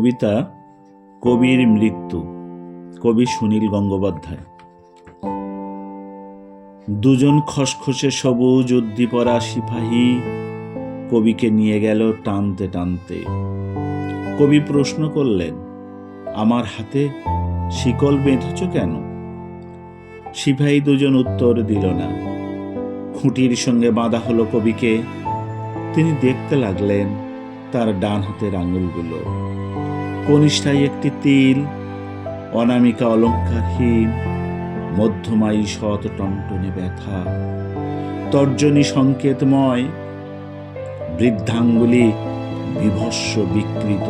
কবিতা কবির মৃত্যু। কবি সুনীল গঙ্গোপাধ্যায়। দুজন খসখসে সবুজ উদ্দীপরা সিপাহী কবিকে নিয়ে গেল টানতে টানতে। কবি প্রশ্ন করলেন, আমার হাতে শিকল বেঁধেছ কেন? সিপাহী দুজন উত্তর দিল না। খুঁটির সঙ্গে বাঁধা হলো কবিকে। তিনি দেখতে লাগলেন তার ডান হাতের আঙুলগুলো। কনিষ্ঠায় একটি তিল, অনামিকা অলঙ্কারহীন, মধ্যমায়ী শত টনটনে ব্যথা, তর্জনী সংকেতময়, বৃদ্ধাঙ্গুলি বিভৎস বিকৃত।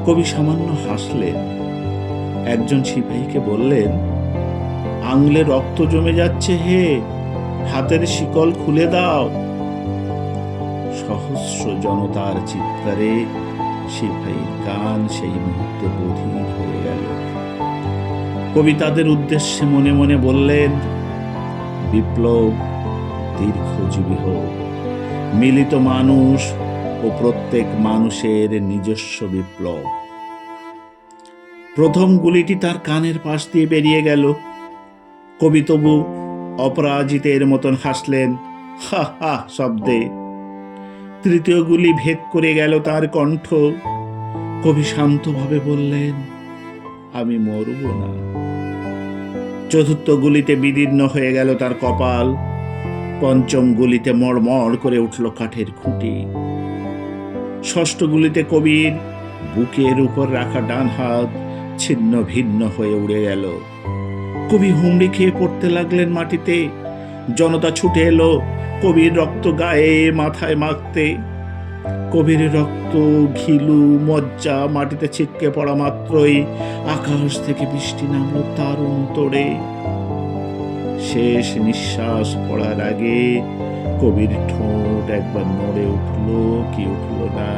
কবি সামান্য হাসলেন। একজন সিপাহীকে বললেন, আঙুলে রক্ত জমে যাচ্ছে হে, হাতের শিকল খুলে দাও। সহস্র জনতার চিৎকারে সিপাহীর কান সেই মুহূর্তে বধির হয়ে গেল। কবি তাদের উদ্দেশ্যে মনে মনে বললেন, বিপ্লব দীর্ঘজীবী হোক, মিলিত মানুষ ও প্রত্যেক মানুষের নিজস্ব বিপ্লব। প্রথম গুলিটি তার কানের পাশ দিয়ে বেরিয়ে গেল। কবি তবু অপরাজিতের মতন হাসলেন, হা হা শব্দে। তৃতীয় গুলি ভেদ করে গেল তার কণ্ঠ। কবি শান্তভাবে বললেন, আমি মরব না। চতুর্থ গুলিতে বিদীর্ণ হয়ে গেল তার কপাল। পঞ্চম গুলিতে মড়মড় করে উঠল কাঠের খুঁটি। ষষ্ঠ গুলিতে কবির বুকের উপর রাখা ডান হাত ছিন্ন ভিন্ন হয়ে উড়ে গেল। কবি হুমড়ি খেয়ে পড়তে লাগলেন মাটিতে। জনতা ছুটে এলো কবির রক্ত গায়ে মাথায় মাখতে। কবির রক্ত, ঘিলু, মজ্জা মাটিতে ছিটকে পড়া মাত্রই আকাশ থেকে বৃষ্টি নামলো দারুণ তোড়ে। শেষ নিঃশ্বাস পড়ার আগে কবির ঠোঁট একবার নড়ে উঠল কি উঠল না,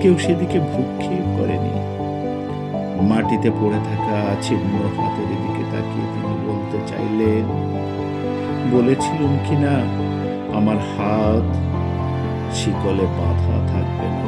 কেউ সেদিকে ভ্রুক্ষেপ করেনি। মাটিতে পড়ে থাকা ছিন্ন হাতের দিকে তাকিয়ে তিনি বলতে চাইলেন, বলেছিলুম কিনা আমার হাত শিকলে বাঁধা থাকবে না।